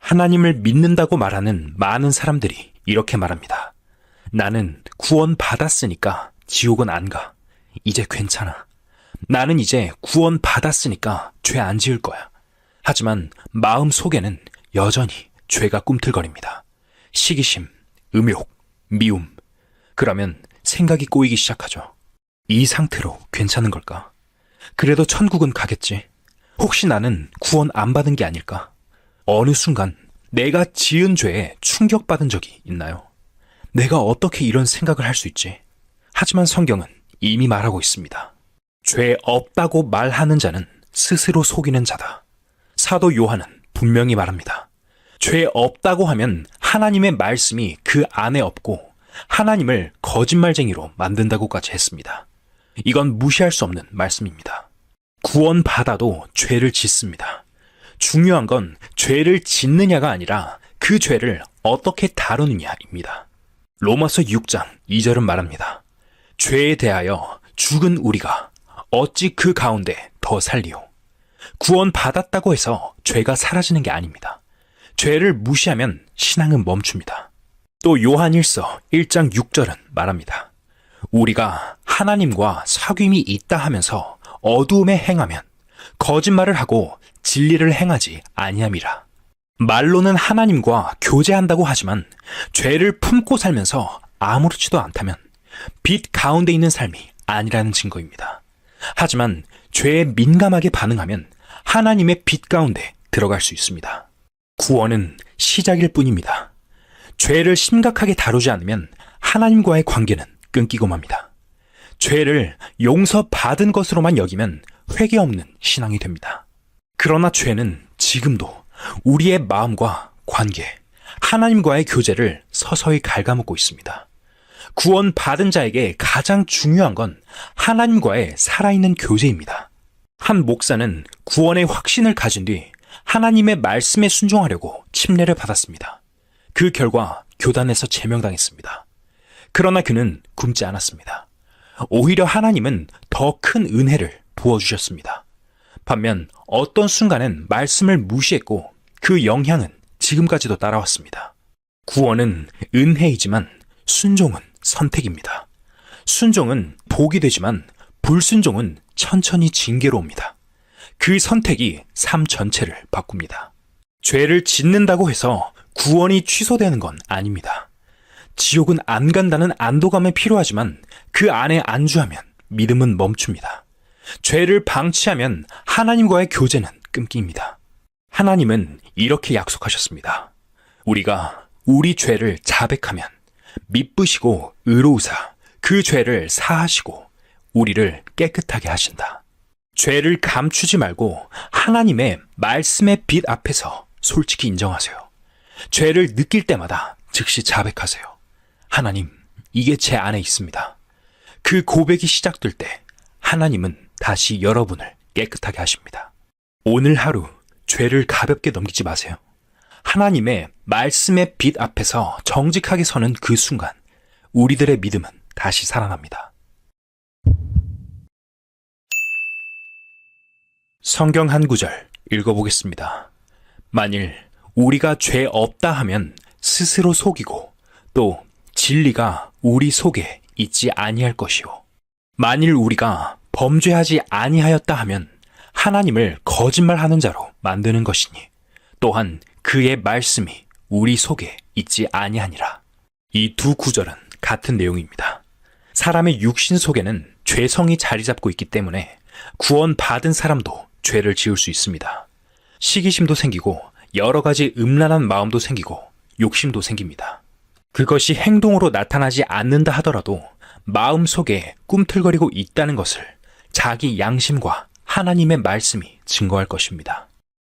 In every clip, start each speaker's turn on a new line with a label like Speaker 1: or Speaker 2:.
Speaker 1: 하나님을 믿는다고 말하는 많은 사람들이 이렇게 말합니다. 나는 구원 받았으니까 지옥은 안 가. 이제 괜찮아. 나는 이제 구원 받았으니까 죄 안 지을 거야. 하지만 마음 속에는 여전히 죄가 꿈틀거립니다. 시기심, 음욕, 미움. 그러면 생각이 꼬이기 시작하죠. 이 상태로 괜찮은 걸까? 그래도 천국은 가겠지. 혹시 나는 구원 안 받은 게 아닐까? 어느 순간 내가 지은 죄에 충격받은 적이 있나요? 내가 어떻게 이런 생각을 할 수 있지? 하지만 성경은 이미 말하고 있습니다. 죄 없다고 말하는 자는 스스로 속이는 자다. 사도 요한은 분명히 말합니다. 죄 없다고 하면 하나님의 말씀이 그 안에 없고 하나님을 거짓말쟁이로 만든다고까지 했습니다. 이건 무시할 수 없는 말씀입니다. 구원받아도 죄를 짓습니다. 중요한 건 죄를 짓느냐가 아니라 그 죄를 어떻게 다루느냐입니다. 로마서 6장 2절은 말합니다. 죄에 대하여 죽은 우리가 어찌 그 가운데 더 살리오. 구원받았다고 해서 죄가 사라지는 게 아닙니다. 죄를 무시하면 신앙은 멈춥니다. 또 요한1서 1장 6절은 말합니다. 우리가 하나님과 사귐이 있다 하면서 어두움에 행하면 거짓말을 하고 진리를 행하지 아니함이라. 말로는 하나님과 교제한다고 하지만 죄를 품고 살면서 아무렇지도 않다면 빛 가운데 있는 삶이 아니라는 증거입니다. 하지만 죄에 민감하게 반응하면 하나님의 빛 가운데 들어갈 수 있습니다. 구원은 시작일 뿐입니다. 죄를 심각하게 다루지 않으면 하나님과의 관계는 끊기고 맙니다. 죄를 용서받은 것으로만 여기면 회개 없는 신앙이 됩니다. 그러나 죄는 지금도 우리의 마음과 관계, 하나님과의 교제를 서서히 갉아먹고 있습니다. 구원받은 자에게 가장 중요한 건 하나님과의 살아있는 교제입니다. 한 목사는 구원의 확신을 가진 뒤 하나님의 말씀에 순종하려고 침례를 받았습니다. 그 결과 교단에서 제명당했습니다. 그러나 그는 굶지 않았습니다. 오히려 하나님은 더 큰 은혜를 부어주셨습니다. 반면 어떤 순간은 말씀을 무시했고 그 영향은 지금까지도 따라왔습니다. 구원은 은혜이지만 순종은 선택입니다. 순종은 복이 되지만 불순종은 천천히 징계로 옵니다. 그 선택이 삶 전체를 바꿉니다. 죄를 짓는다고 해서 구원이 취소되는 건 아닙니다. 지옥은 안 간다는 안도감이 필요하지만 그 안에 안주하면 믿음은 멈춥니다. 죄를 방치하면 하나님과의 교제는 끊깁니다. 하나님은 이렇게 약속하셨습니다. 우리가 우리 죄를 자백하면 미쁘시고 의로우사 그 죄를 사하시고 우리를 깨끗하게 하신다. 죄를 감추지 말고 하나님의 말씀의 빛 앞에서 솔직히 인정하세요. 죄를 느낄 때마다 즉시 자백하세요. 하나님, 이게 제 안에 있습니다. 그 고백이 시작될 때 하나님은 다시 여러분을 깨끗하게 하십니다. 오늘 하루 죄를 가볍게 넘기지 마세요. 하나님의 말씀의 빛 앞에서 정직하게 서는 그 순간 우리들의 믿음은 다시 살아납니다. 성경 한 구절 읽어보겠습니다. 만일 우리가 죄 없다 하면 스스로 속이고 또 진리가 우리 속에 있지 아니할 것이요. 만일 우리가 범죄하지 아니하였다 하면 하나님을 거짓말하는 자로 만드는 것이니 또한 그의 말씀이 우리 속에 있지 아니하니라. 이 두 구절은 같은 내용입니다. 사람의 육신 속에는 죄성이 자리 잡고 있기 때문에 구원받은 사람도 죄를 지을 수 있습니다. 시기심도 생기고 여러 가지 음란한 마음도 생기고 욕심도 생깁니다. 그것이 행동으로 나타나지 않는다 하더라도 마음 속에 꿈틀거리고 있다는 것을 자기 양심과 하나님의 말씀이 증거할 것입니다.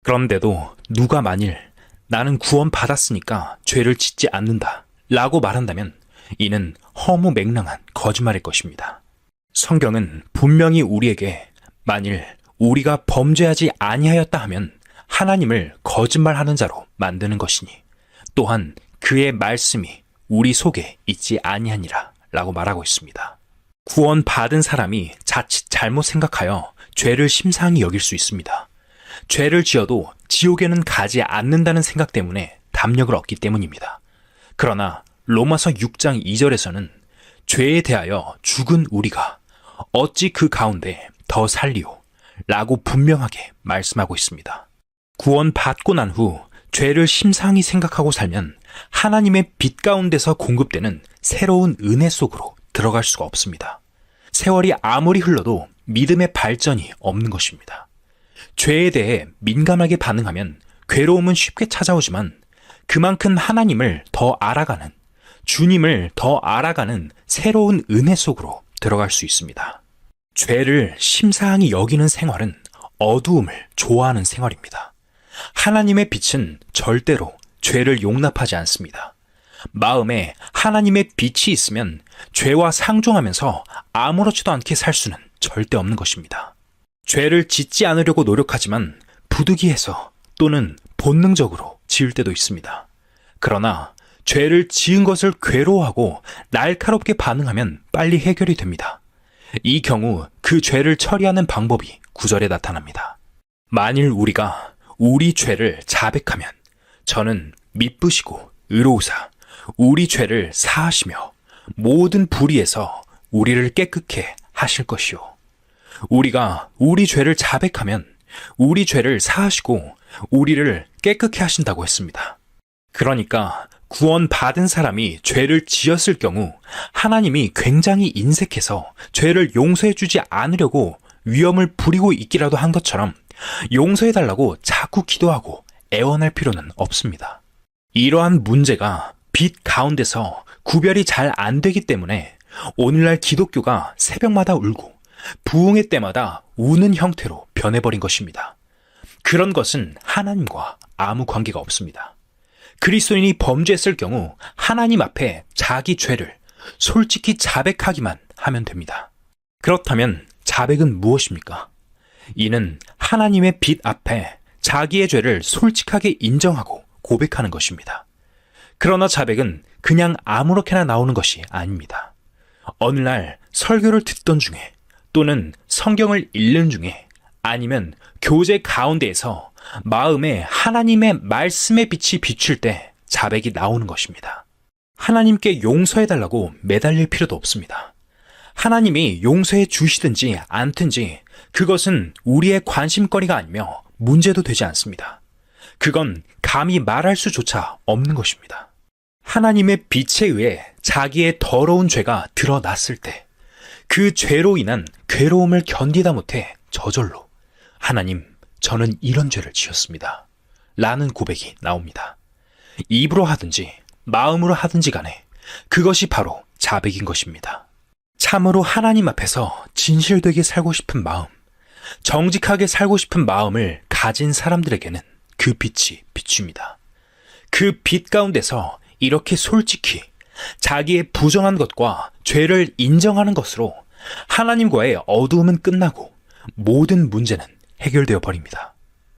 Speaker 1: 그런데도 누가 만일 나는 구원받았으니까 죄를 짓지 않는다 라고 말한다면 이는 허무맹랑한 거짓말일 것입니다. 성경은 분명히 우리에게 만일 우리가 범죄하지 아니하였다 하면 하나님을 거짓말하는 자로 만드는 것이니 또한 그의 말씀이 우리 속에 있지 아니하니라 라고 말하고 있습니다. 구원받은 사람이 자칫 잘못 생각하여 죄를 심상히 여길 수 있습니다. 죄를 지어도 지옥에는 가지 않는다는 생각 때문에 담력을 얻기 때문입니다. 그러나 로마서 6장 2절에서는 죄에 대하여 죽은 우리가 어찌 그 가운데 더 살리오 라고 분명하게 말씀하고 있습니다. 구원 받고 난 후 죄를 심상히 생각하고 살면 하나님의 빛 가운데서 공급되는 새로운 은혜 속으로 들어갈 수가 없습니다. 세월이 아무리 흘러도 믿음의 발전이 없는 것입니다. 죄에 대해 민감하게 반응하면 괴로움은 쉽게 찾아오지만 그만큼 하나님을 더 알아가는, 주님을 더 알아가는 새로운 은혜 속으로 들어갈 수 있습니다. 죄를 심상히 여기는 생활은 어두움을 좋아하는 생활입니다. 하나님의 빛은 절대로 죄를 용납하지 않습니다. 마음에 하나님의 빛이 있으면 죄와 상종하면서 아무렇지도 않게 살 수는 절대 없는 것입니다. 죄를 짓지 않으려고 노력하지만 부득이해서 또는 본능적으로 지을 때도 있습니다. 그러나 죄를 지은 것을 괴로워하고 날카롭게 반응하면 빨리 해결이 됩니다. 이 경우 그 죄를 처리하는 방법이 9절에 나타납니다. 만일 우리가 우리 죄를 자백하면 저는 미쁘시고 의로우사 우리 죄를 사하시며 모든 불의에서 우리를 깨끗게 하실 것이요. 우리가 우리 죄를 자백하면 우리 죄를 사하시고 우리를 깨끗게 하신다고 했습니다. 그러니까 구원받은 사람이 죄를 지었을 경우 하나님이 굉장히 인색해서 죄를 용서해주지 않으려고 위험을 부리고 있기라도 한 것처럼 용서해달라고 자꾸 기도하고 애원할 필요는 없습니다. 이러한 문제가 빛 가운데서 구별이 잘 안 되기 때문에 오늘날 기독교가 새벽마다 울고 부흥회 때마다 우는 형태로 변해버린 것입니다. 그런 것은 하나님과 아무 관계가 없습니다. 그리스도인이 범죄했을 경우 하나님 앞에 자기 죄를 솔직히 자백하기만 하면 됩니다. 그렇다면 자백은 무엇입니까? 이는 하나님의 빛 앞에 자기의 죄를 솔직하게 인정하고 고백하는 것입니다. 그러나 자백은 그냥 아무렇게나 나오는 것이 아닙니다. 어느 날 설교를 듣던 중에 또는 성경을 읽는 중에 아니면 교제 가운데에서 마음에 하나님의 말씀의 빛이 비칠 때 자백이 나오는 것입니다. 하나님께 용서해달라고 매달릴 필요도 없습니다. 하나님이 용서해 주시든지 않든지 그것은 우리의 관심거리가 아니며 문제도 되지 않습니다. 그건 감히 말할 수조차 없는 것입니다. 하나님의 빛에 의해 자기의 더러운 죄가 드러났을 때 그 죄로 인한 괴로움을 견디다 못해 저절로 하나님, 저는 이런 죄를 지었습니다. 라는 고백이 나옵니다. 입으로 하든지 마음으로 하든지 간에 그것이 바로 자백인 것입니다. 참으로 하나님 앞에서 진실되게 살고 싶은 마음, 정직하게 살고 싶은 마음을 가진 사람들에게는 그 빛이 비춥니다. 그 빛 가운데서 이렇게 솔직히 자기의 부정한 것과 죄를 인정하는 것으로 하나님과의 어두움은 끝나고 모든 문제는 해결되어 버립니다.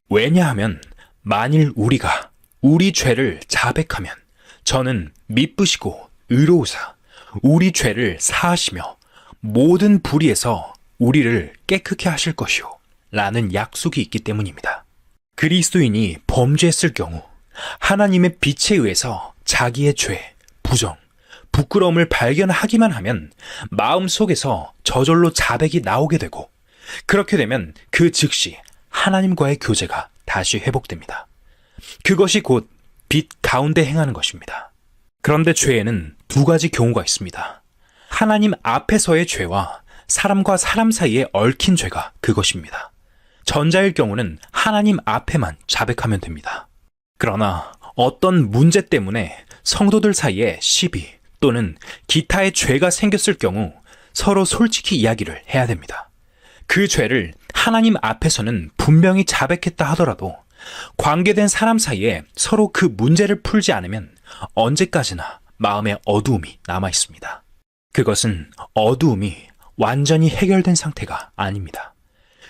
Speaker 1: 왜냐하면 만일 우리가 우리 죄를 자백하면 저는 미쁘시고 의로우사 우리 죄를 사하시며 모든 불의에서 우리를 깨끗게 하실 것이요 라는 약속이 있기 때문입니다. 그리스도인이 범죄했을 경우 하나님의 빛에 의해서 자기의 죄, 부정, 부끄러움을 발견하기만 하면 마음속에서 저절로 자백이 나오게 되고 그렇게 되면 그 즉시 하나님과의 교제가 다시 회복됩니다. 그것이 곧 빛 가운데 행하는 것입니다. 그런데 죄에는 두 가지 경우가 있습니다. 하나님 앞에서의 죄와 사람과 사람 사이에 얽힌 죄가 그것입니다. 전자일 경우는 하나님 앞에만 자백하면 됩니다. 그러나 어떤 문제 때문에 성도들 사이에 시비 또는 기타의 죄가 생겼을 경우 서로 솔직히 이야기를 해야 됩니다. 그 죄를 하나님 앞에서는 분명히 자백했다 하더라도 관계된 사람 사이에 서로 그 문제를 풀지 않으면 언제까지나 마음에 어두움이 남아 있습니다. 그것은 어두움이 완전히 해결된 상태가 아닙니다.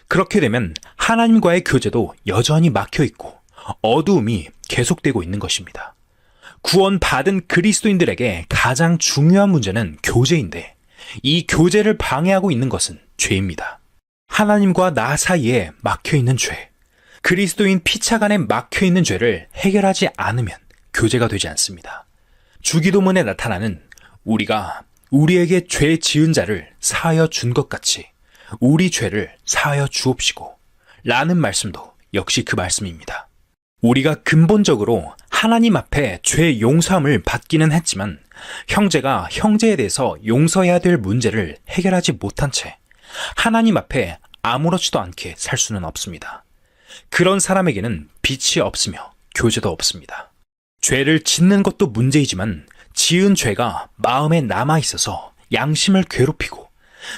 Speaker 1: 그렇게 되면 하나님과의 교제도 여전히 막혀 있고 어두움이 계속되고 있는 것입니다. 구원받은 그리스도인들에게 가장 중요한 문제는 교제인데 이 교제를 방해하고 있는 것은 죄입니다. 하나님과 나 사이에 막혀 있는 죄, 그리스도인 피차간에 막혀있는 죄를 해결하지 않으면 교제가 되지 않습니다. 주기도문에 나타나는 우리가 우리에게 죄 지은 자를 사하여 준 것 같이 우리 죄를 사하여 주옵시고 라는 말씀도 역시 그 말씀입니다. 우리가 근본적으로 하나님 앞에 죄 용서함을 받기는 했지만 형제가 형제에 대해서 용서해야 될 문제를 해결하지 못한 채 하나님 앞에 아무렇지도 않게 살 수는 없습니다. 그런 사람에게는 빛이 없으며 교제도 없습니다. 죄를 짓는 것도 문제이지만 지은 죄가 마음에 남아있어서 양심을 괴롭히고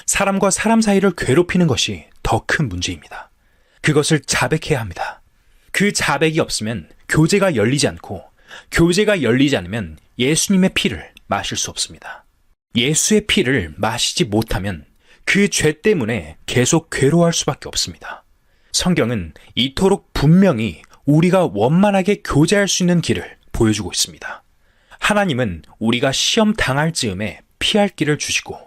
Speaker 1: 사람과 사람 사이를 괴롭히는 것이 더 큰 문제입니다. 그것을 자백해야 합니다. 그 자백이 없으면 교제가 열리지 않고 교제가 열리지 않으면 예수님의 피를 마실 수 없습니다. 예수의 피를 마시지 못하면 그 죄 때문에 계속 괴로워할 수밖에 없습니다. 성경은 이토록 분명히 우리가 원만하게 교제할 수 있는 길을 보여주고 있습니다. 하나님은 우리가 시험 당할 즈음에 피할 길을 주시고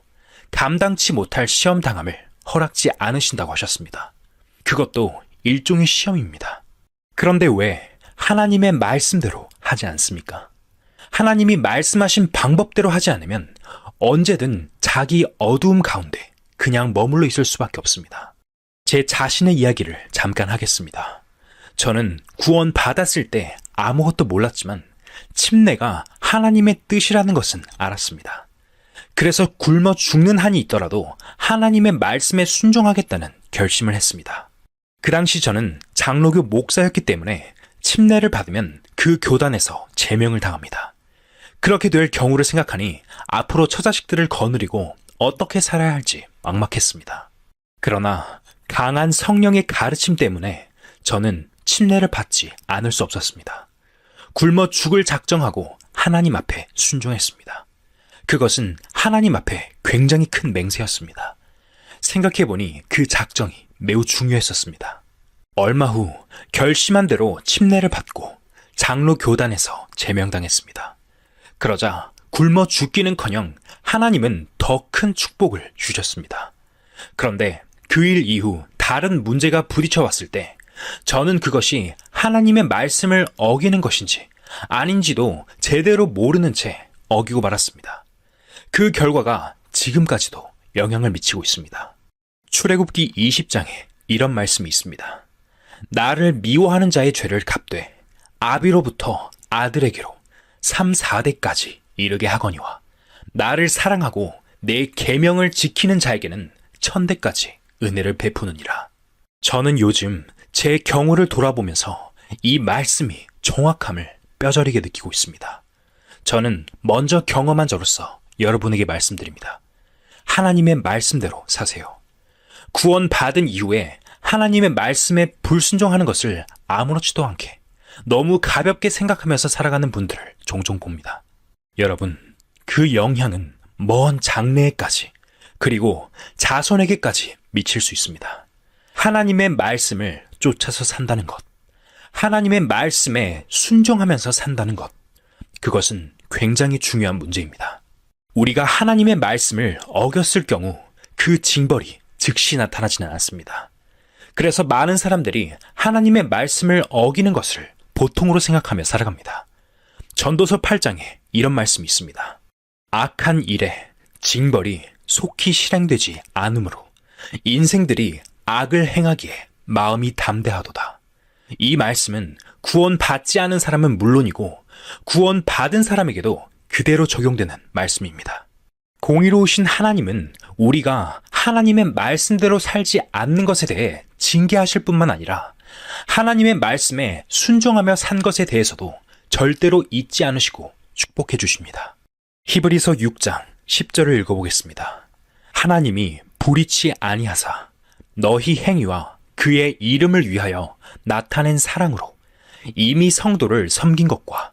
Speaker 1: 감당치 못할 시험 당함을 허락지 않으신다고 하셨습니다. 그것도 일종의 시험입니다. 그런데 왜 하나님의 말씀대로 하지 않습니까? 하나님이 말씀하신 방법대로 하지 않으면 언제든 자기 어두움 가운데 그냥 머물러 있을 수밖에 없습니다. 제 자신의 이야기를 잠깐 하겠습니다. 저는 구원 받았을 때 아무것도 몰랐지만 침례가 하나님의 뜻이라는 것은 알았습니다. 그래서 굶어 죽는 한이 있더라도 하나님의 말씀에 순종하겠다는 결심을 했습니다. 그 당시 저는 장로교 목사였기 때문에 침례를 받으면 그 교단에서 제명을 당합니다. 그렇게 될 경우를 생각하니 앞으로 처자식들을 거느리고 어떻게 살아야 할지 막막했습니다. 그러나 강한 성령의 가르침 때문에 저는 침례를 받지 않을 수 없었습니다. 굶어 죽을 작정하고 하나님 앞에 순종했습니다. 그것은 하나님 앞에 굉장히 큰 맹세였습니다. 생각해보니 그 작정이 매우 중요했었습니다. 얼마 후 결심한 대로 침례를 받고 장로 교단에서 제명당했습니다. 그러자 굶어 죽기는커녕 하나님은 더 큰 축복을 주셨습니다. 그런데 그 일 이후 다른 문제가 부딪혀 왔을 때 저는 그것이 하나님의 말씀을 어기는 것인지 아닌지도 제대로 모르는 채 어기고 말았습니다. 그 결과가 지금까지도 영향을 미치고 있습니다. 출애굽기 20장에 이런 말씀이 있습니다. 나를 미워하는 자의 죄를 갚되 아비로부터 아들에게로 3, 4대까지 이르게 하거니와 나를 사랑하고 내 계명을 지키는 자에게는 1000대까지 은혜를 베푸느니라. 저는 요즘 제 경우를 돌아보면서 이 말씀이 정확함을 뼈저리게 느끼고 있습니다. 저는 먼저 경험한 저로서 여러분에게 말씀드립니다. 하나님의 말씀대로 사세요. 구원 받은 이후에 하나님의 말씀에 불순종하는 것을 아무렇지도 않게 너무 가볍게 생각하면서 살아가는 분들을 종종 봅니다. 여러분, 그 영향은 먼 장래에까지 그리고 자손에게까지 미칠 수 있습니다. 하나님의 말씀을 쫓아서 산다는 것, 하나님의 말씀에 순종하면서 산다는 것, 그것은 굉장히 중요한 문제입니다. 우리가 하나님의 말씀을 어겼을 경우 그 징벌이 즉시 나타나지는 않습니다. 그래서 많은 사람들이 하나님의 말씀을 어기는 것을 보통으로 생각하며 살아갑니다. 전도서 8장에 이런 말씀이 있습니다. 악한 일에 징벌이 속히 실행되지 않으므로 인생들이 악을 행하기에 마음이 담대하도다. 이 말씀은 구원받지 않은 사람은 물론이고 구원받은 사람에게도 그대로 적용되는 말씀입니다. 공의로우신 하나님은 우리가 하나님의 말씀대로 살지 않는 것에 대해 징계하실 뿐만 아니라 하나님의 말씀에 순종하며 산 것에 대해서도 절대로 잊지 않으시고 축복해 주십니다. 히브리서 6장 10절을 읽어보겠습니다. 하나님이 불의치 아니하사 너희 행위와 그의 이름을 위하여 나타낸 사랑으로 이미 성도를 섬긴 것과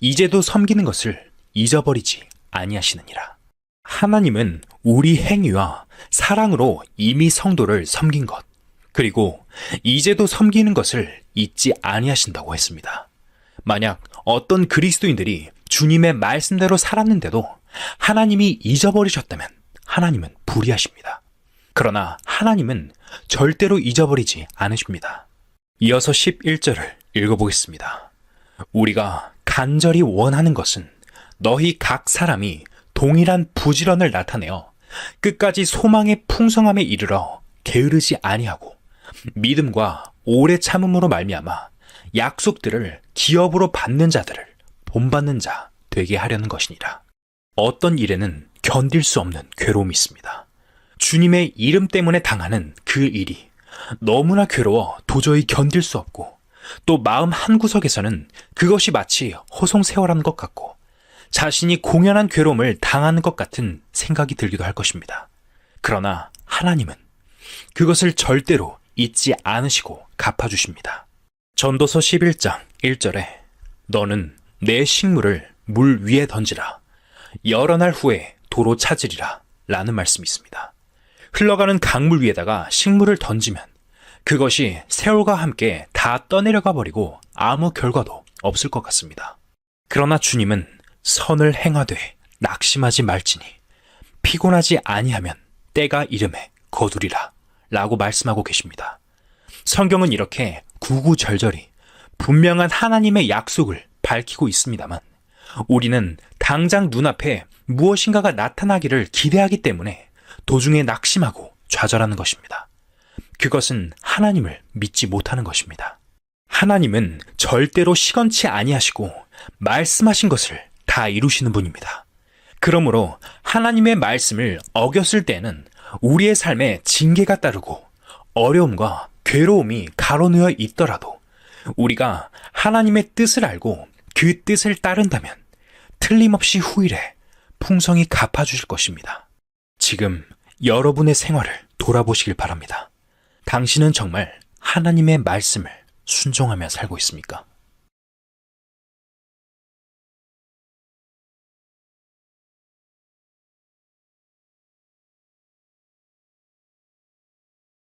Speaker 1: 이제도 섬기는 것을 잊어버리지 아니하시느니라. 하나님은 우리 행위와 사랑으로 이미 성도를 섬긴 것, 그리고 이제도 섬기는 것을 잊지 아니하신다고 했습니다. 만약 어떤 그리스도인들이 주님의 말씀대로 살았는데도 하나님이 잊어버리셨다면 하나님은 불의하십니다. 그러나 하나님은 절대로 잊어버리지 않으십니다. 이어서 11절을 읽어보겠습니다. 우리가 간절히 원하는 것은 너희 각 사람이 동일한 부지런을 나타내어 끝까지 소망의 풍성함에 이르러 게으르지 아니하고 믿음과 오래 참음으로 말미암아 약속들을 기업으로 받는 자들을 본받는 자 되게 하려는 것이니라. 어떤 일에는 견딜 수 없는 괴로움이 있습니다. 주님의 이름 때문에 당하는 그 일이 너무나 괴로워 도저히 견딜 수 없고, 또 마음 한구석에서는 그것이 마치 허송세월한 것 같고 자신이 공연한 괴로움을 당하는 것 같은 생각이 들기도 할 것입니다. 그러나 하나님은 그것을 절대로 잊지 않으시고 갚아주십니다. 전도서 11장 1절에 너는 내 식물을 물 위에 던지라. 여러 날 후에 도로 찾으리라 라는 말씀이 있습니다. 흘러가는 강물 위에다가 식물을 던지면 그것이 세월과 함께 다 떠내려가 버리고 아무 결과도 없을 것 같습니다. 그러나 주님은 선을 행하되 낙심하지 말지니 피곤하지 아니하면 때가 이름에 거두리라 라고 말씀하고 계십니다. 성경은 이렇게 구구절절히 분명한 하나님의 약속을 밝히고 있습니다만, 우리는 당장 눈앞에 무엇인가가 나타나기를 기대하기 때문에 도중에 낙심하고 좌절하는 것입니다. 그것은 하나님을 믿지 못하는 것입니다. 하나님은 절대로 시건치 아니하시고 말씀하신 것을 다 이루시는 분입니다. 그러므로 하나님의 말씀을 어겼을 때는 우리의 삶에 징계가 따르고 어려움과 괴로움이 가로놓여 있더라도 우리가 하나님의 뜻을 알고 그 뜻을 따른다면 틀림없이 후일에 풍성히 갚아주실 것입니다. 지금 여러분의 생활을 돌아보시길 바랍니다. 당신은 정말 하나님의 말씀을 순종하며 살고 있습니까?